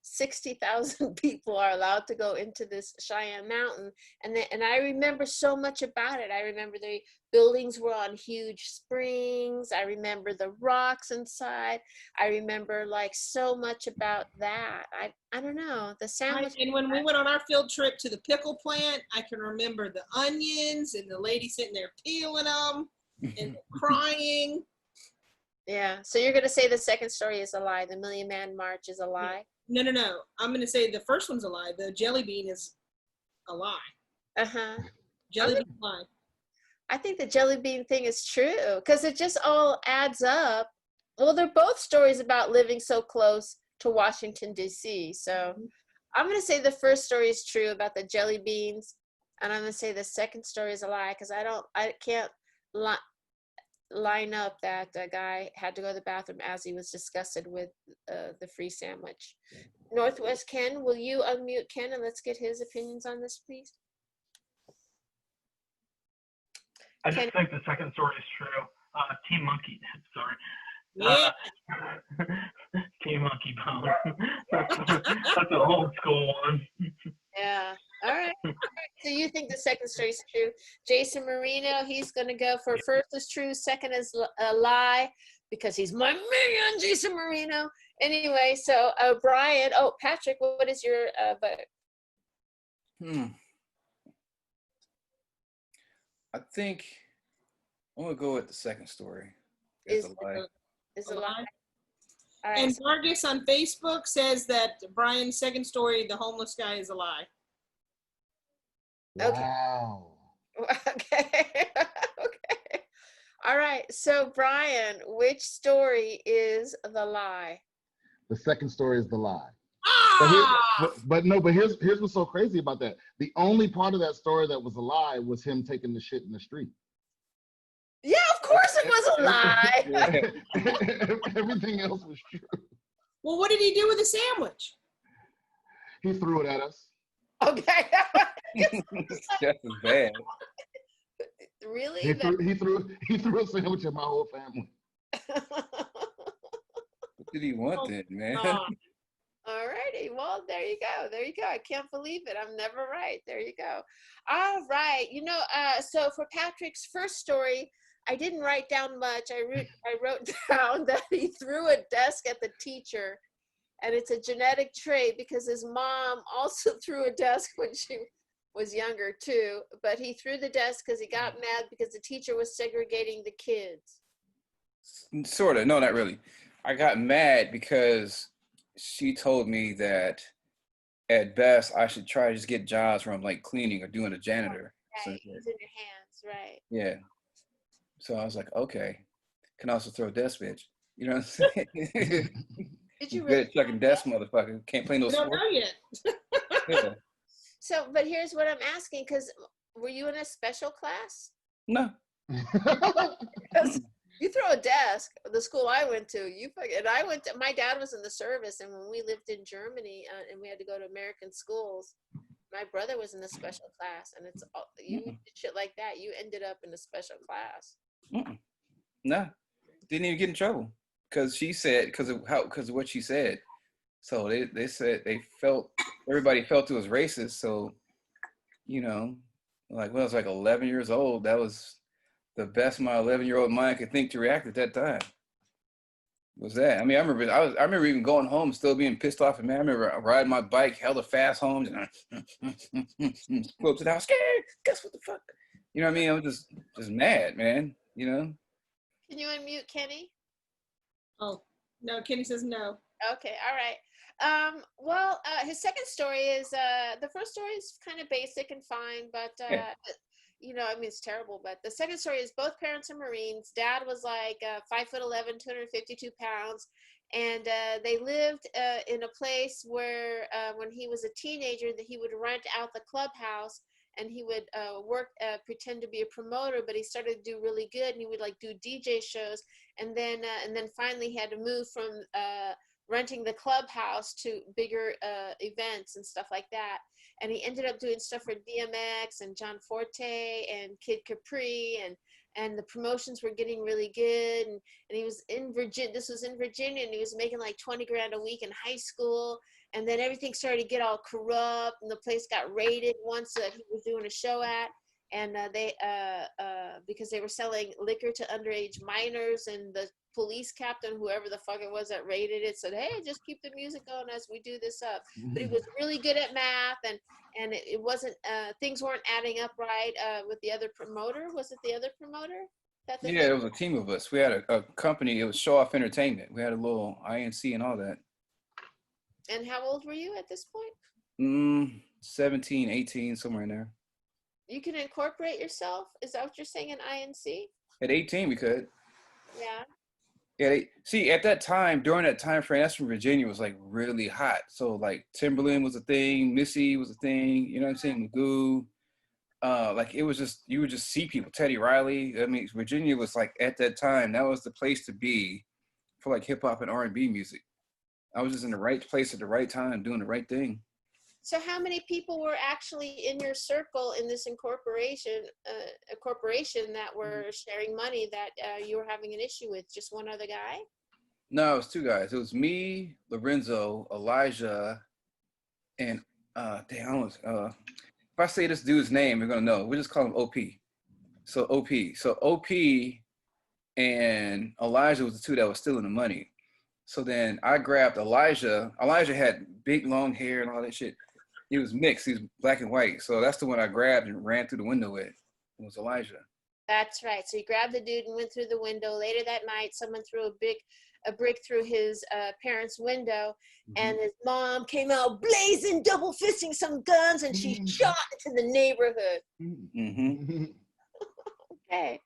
60,000 people are allowed to go into this Cheyenne Mountain, and I remember so much about it. I remember the buildings were on huge springs. I remember the rocks inside. I remember like so much about that. I don't know, the sandwich. And when we went on our field trip to the pickle plant, I can remember the onions and the lady sitting there peeling them and crying. Yeah. So you're gonna say the second story is a lie? The Million Man March is a lie? No. I'm going to say the first one's a lie. The jelly bean is a lie. Uh-huh. Jelly bean lie. I think the jelly bean thing is true because it just all adds up. Well, they're both stories about living so close to Washington, D.C. So I'm going to say the first story is true about the jelly beans. And I'm going to say the second story is a lie because I can't line up that the guy had to go to the bathroom as he was disgusted with the free sandwich. Northwest Ken, will you unmute Ken and let's get his opinions on this, please? I just think the second story is true. Team Monkey, sorry. Yeah. Team Monkey Bone. That's an old school one. Yeah. All right. So you think the second story is true. Jason Marino, he's going to go for first is true, second is a lie, because he's my man, Jason Marino. Anyway, so Brian, Patrick, what is your vote? I think I'm gonna go with the second story. Is a lie. Is a lie. All right. And Vargas on Facebook says that Brian's second story, the homeless guy, is a lie. Okay. Wow. Okay. Okay. All right. So Brian, which story is the lie? The second story is the lie. Ah! But here's what's so crazy about that. The only part of that story that was a lie was him taking the shit in the street. Yeah, of course it was a lie. Everything else was true. Well, what did he do with the sandwich? He threw it at us. Okay. Just as bad. Really? He threw a sandwich at my whole family. What did he want then, man? All righty. Well, there you go. There you go. I can't believe it. I'm never right. There you go. All right. So for Patrick's first story, I didn't write down much. I wrote down that he threw a desk at the teacher, and it's a genetic trait because his mom also threw a desk when she was younger too. But he threw the desk because he got mad because the teacher was segregating the kids. Sort of. No, not really. I got mad because she told me that at best I should try to just get jobs from like cleaning or doing a janitor. Right. It's in your hands, right? Yeah. So I was like, okay. Can also throw a desk, bitch. You know what I'm saying? Did you Good really? at chucking desk, motherfucker. Can't play no I don't sport. know yet. Yeah. So, but here's what I'm asking, because were you in a special class? No. Because you throw a desk, the school I went to, my dad was in the service, and when we lived in Germany and we had to go to American schools, my brother was in the special class, and it's you did shit like that. You ended up in a special class. No. Didn't even get in trouble because she said, because of what she said. So they said everybody felt it was racist. So, I was like 11 years old. That was the best my 11-year-old mind could think to react at that time. Was that? I mean, I remember even going home, still being pissed off. And man, I remember riding my bike, hella fast home, and pull up to the house, scared. Guess what the fuck? You know what I mean? I was just mad, man. Can you unmute Kenny? Oh, no, Kenny says no. Okay, all right. His second story is the first story is kind of basic and fine, but it's terrible. But the second story is both parents are Marines. Dad was like 5'11", 252 pounds, and they lived in a place where when he was a teenager, that he would rent out the clubhouse. And he would pretend to be a promoter, but he started to do really good, and he would like do DJ shows, and then finally he had to move from renting the clubhouse to bigger events and stuff like that. And he ended up doing stuff for DMX and John Forte and Kid Capri, and the promotions were getting really good. And he was in Virginia. This was in Virginia, and he was making like 20 grand a week in high school. And then everything started to get all corrupt, and the place got raided once that he was doing a show at, and because they were selling liquor to underage minors, and the police captain, whoever the fuck it was that raided it, said, "Hey, just keep the music going as we do this up." But he was really good at math, and it wasn't things weren't adding up right with the other promoter. Was it the other promoter? Yeah, it was a team of us. We had a company. It was Show Off Entertainment. We had a little INC and all that. And how old were you at this point? 17, 18, somewhere in there. You can incorporate yourself? Is that what you're saying in INC? At 18, we could. Yeah. Yeah, see, at that time, during that time frame, that's when Virginia was like really hot. So like Timberland was a thing, Missy was a thing, you know what I'm saying? Magoo. Like it was just, you would just see people, Teddy Riley. I mean, Virginia was like, at that time, that was the place to be for like hip hop and R&B music. I was just in the right place at the right time, doing the right thing. So how many people were actually in your circle in this incorporation, a corporation that were sharing money that you were having an issue with? Just one other guy? No, it was two guys. It was me, Lorenzo, Elijah, and if I say this dude's name, you're gonna know. We just call him OP. So OP. So OP and Elijah was the two that was stealing the money. So then I grabbed Elijah. Elijah had big long hair and all that shit. He was mixed. He was black and white. So that's the one I grabbed and ran through the window with. It was Elijah. That's right. So you grabbed the dude and went through the window. Later that night, someone threw a brick through his parents' window, and his mom came out blazing, double fisting some guns, and she shot into the neighborhood. Okay.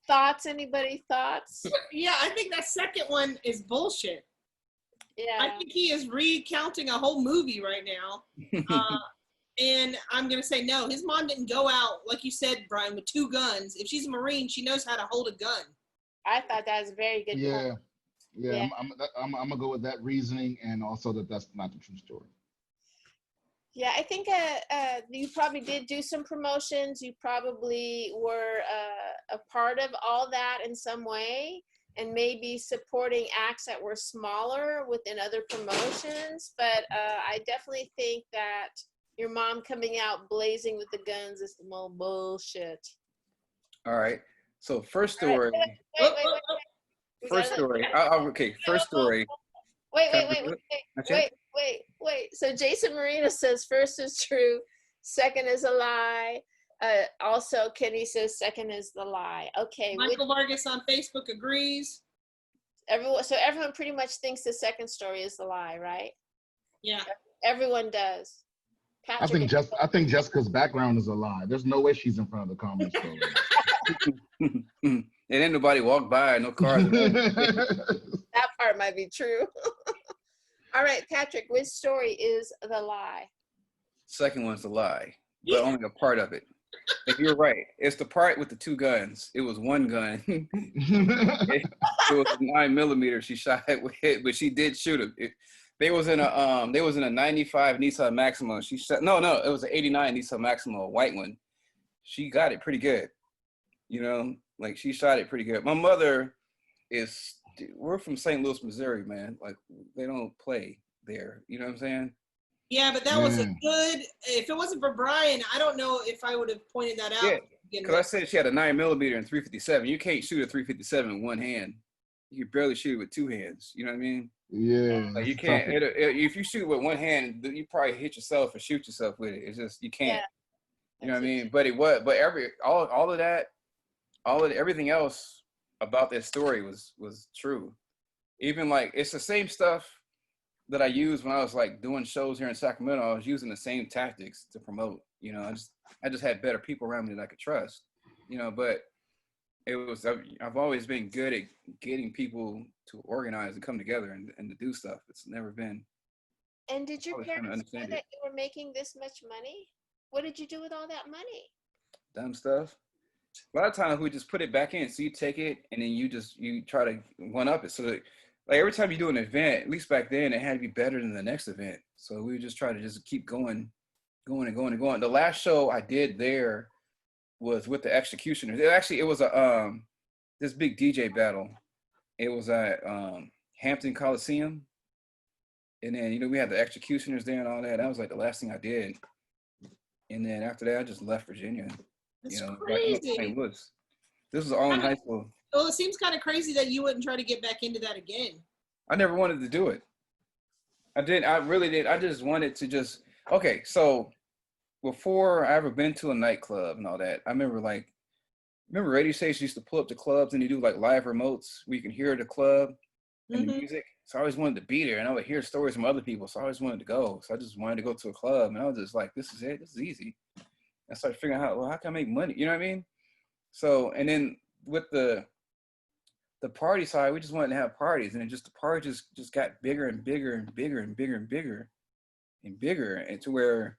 Thoughts? Anybody thoughts? Yeah, I think that second one is bullshit. Yeah. I think he is recounting a whole movie right now. And I'm going to say no. His mom didn't go out, like you said, Brian, with two guns. If she's a Marine, she knows how to hold a gun. I thought that was a very good point. Yeah. I'm gonna go with that reasoning, and also that's not the true story. Yeah, I think you probably did do some promotions. You probably were a part of all that in some way, and maybe supporting acts that were smaller within other promotions. But I definitely think that your mom coming out blazing with the guns is the most bullshit. All right. So first story. Wait. First story. Okay. First story. Wait. So Jason Marina says first is true, second is a lie. Also, Kenny says second is the lie. Okay. Michael Vargas on Facebook agrees. Everyone pretty much thinks the second story is the lie, right? Yeah. Everyone does. Patrick, I think Jessica's background is a lie. There's no way she's in front of the comedy store. And then nobody walked by, no cars. That part might be true. All right, Patrick, which story is the lie? Second one's the lie, but only a part of it. If you're right, it's the part with the two guns. It was one gun. it was a 9mm she shot with, but she did shoot him. They was in a 95 Nissan Maxima. She shot, no, it was an 89 Nissan Maxima, a white one. She got it pretty good. You know, like she shot it pretty good. My mother we're from St. Louis, Missouri, man. Like they don't play there. You know what I'm saying? Yeah, but that was a good, if it wasn't for Brian, I don't know if I would have pointed that out. Yeah, because I said she had a 9mm and 357. You can't shoot a 357 in one hand. You can barely shoot it with two hands. You know what I mean? Yeah. Like you can't, if you shoot with one hand, you probably hit yourself or shoot yourself with it. It's just, you can't. Yeah. You know what I mean? But everything else about that story was true. Even like, it's the same stuff that I used when I was like doing shows here in Sacramento. I was using the same tactics to promote. You know, I just had better people around me that I could trust. You know, but I've always been good at getting people to organize and come together and to do stuff. It's never been. And did your parents know that you were making this much money? What did you do with all that money? Dumb stuff. A lot of times we just put it back in. So you take it and then you try to one up it. So that, like every time you do an event, at least back then, it had to be better than the next event. So we would just try to just keep going. The last show I did there was with the Executioners. It was this big DJ battle. It was at Hampton Coliseum. And then, you know, we had the Executioners there and all that. That was like the last thing I did. And then after that, I just left Virginia. That's crazy. St. Louis. This was all in high school. Well, it seems kind of crazy that you wouldn't try to get back into that again. I never wanted to do it. I really did. I just wanted to okay, so before I ever been to a nightclub and all that, I remember radio stations used to pull up to clubs and you do like live remotes where you can hear the club and the music. So I always wanted to be there and I would hear stories from other people. So I always wanted to go. So I just wanted to go to a club and I was just like, this is it. This is easy. and started figuring out, well, how can I make money? You know what I mean? So, and then with the party side, we just wanted to have parties, and the party just got bigger and bigger and bigger and bigger and bigger and bigger, and to where,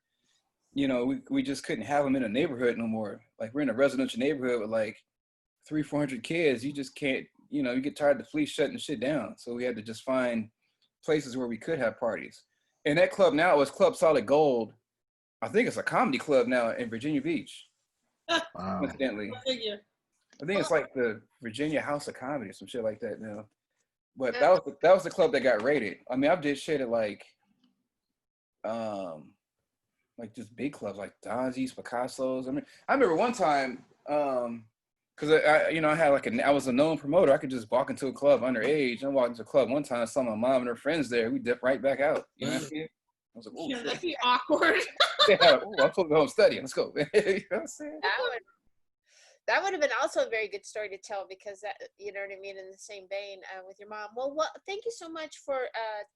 you know, we just couldn't have them in a neighborhood no more. Like, we're in a residential neighborhood with like 300-400 kids. You just can't, you know, you get tired of the police shutting shit down. So we had to just find places where we could have parties. And that club now is Club Solid Gold. I think it's a comedy club now in Virginia Beach. Wow. Coincidentally. I think it's like the Virginia House of Comedy or some shit like that now. But that was the club that got raided. I mean, I did shit at like just big clubs like Donzi's, Picasso's. I mean, I remember one time, because I had I was a known promoter. I could just walk into a club underage. I walked into a club one time, saw my mom and her friends there. We dipped right back out. You know what I mean? I was like, oh, that'd be awkward. Yeah, I'm supposed to go home studying. Let's go. You know what I'm saying? That would have been also a very good story to tell, because that, you know what I mean, in the same vein with your mom. Well, thank you so much for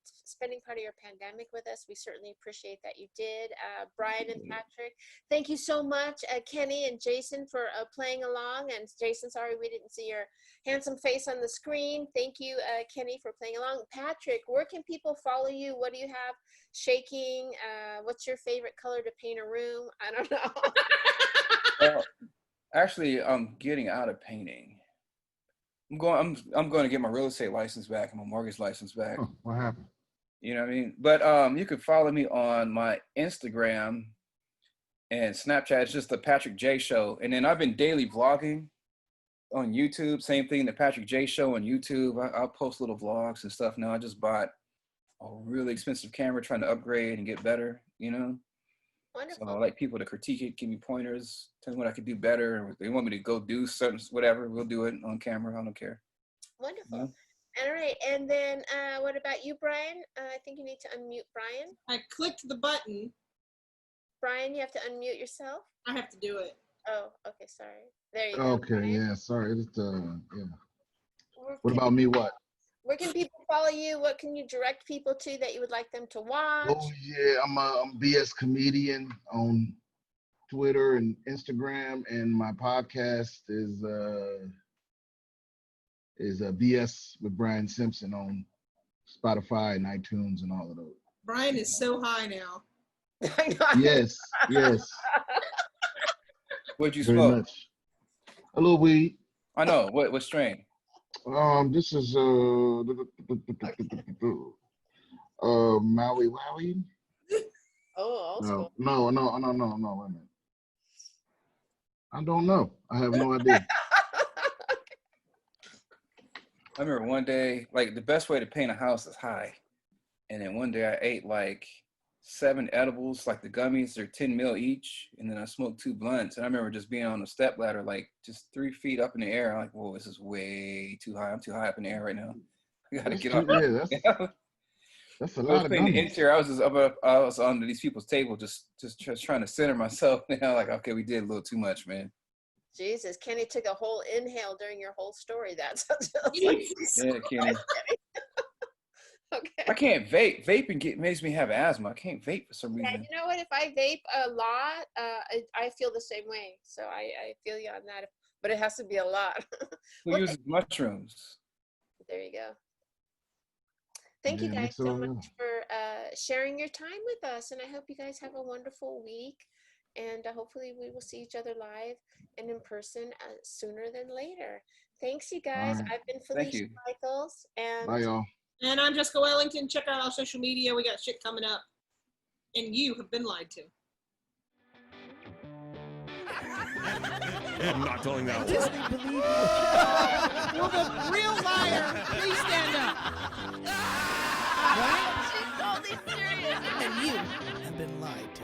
spending part of your pandemic with us. We certainly appreciate that you did. Brian and Patrick, thank you so much. Kenny and Jason for playing along. And Jason, sorry we didn't see your handsome face on the screen. Thank you, Kenny, for playing along. Patrick, where can people follow you? What do you have shaking? What's your favorite color to paint a room? I don't know. Well, actually, I'm getting out of painting. I'm going to get my real estate license back and my mortgage license back. Oh, what happened? You know what I mean? But you can follow me on my Instagram and Snapchat. It's just the Patrick Jaye Show. And then I've been daily vlogging on YouTube. Same thing, the Patrick Jaye Show on YouTube. I'll post little vlogs and stuff now. I just bought a really expensive camera, trying to upgrade and get better, you know? Wonderful. So I like people to critique it, give me pointers, tell me what I could do better. Or if they want me to go do certain whatever, we'll do it on camera. I don't care. Wonderful. Yeah. All right. And then what about you, Brian? I think you need to unmute Brian. I clicked the button. Brian, you have to unmute yourself. I have to do it. Oh, okay. Sorry. There you go. Okay, Brian. yeah, sorry. It's, yeah. Where What can- about me? What? Where can people follow you? What can you direct people to that you would like them to watch? Oh yeah, I'm a BS comedian on Twitter and Instagram, and my podcast is BS with Brian Simpson on Spotify and iTunes and all of those. Brian is so high now. I know. Yes, yes, What'd you very smoke? much. A little weed. I know. What strain? This is Maui Wowie. Oh, old school. No, wait a minute. I don't know. I have no idea. I remember one day, like, the best way to paint a house is high. And then one day I ate like 7 edibles, like the gummies, they're 10 mil each. And then I smoked 2 blunts. And I remember just being on a step ladder, like just 3 feet up in the air. I'm like, whoa, this is way too high. I'm too high up in the air right now. I gotta get off. Yeah, that's a I lot was of cleaning the gummies. interior. I was just I was under these people's table, just trying to center myself. You know, like, okay, we did a little too much, man. Jesus, Kenny took a whole inhale during your whole story. That's Yeah, Kenny. okay. I can't vape. Vaping makes me have asthma. I can't vape for some Yeah, reason. you know what? If I vape a lot, I feel the same way. So I feel you on that. But it has to be a lot. Who Well, uses mushrooms? there you go. Thank you Yeah, guys mix it so all much up. for sharing your time with us. And I hope you guys have a wonderful week. And hopefully we will see each other live and in person sooner than later. Thanks, you guys. All right. I've been Thank Felicia you. Michaels. And Bye, y'all. And I'm Jessica Wellington. Check out our social media. We got shit coming up. And you have been lied to. I'm not telling that one. Disney believe you. Will the real liar please stand up? Right? She's totally serious. And you have been lied to.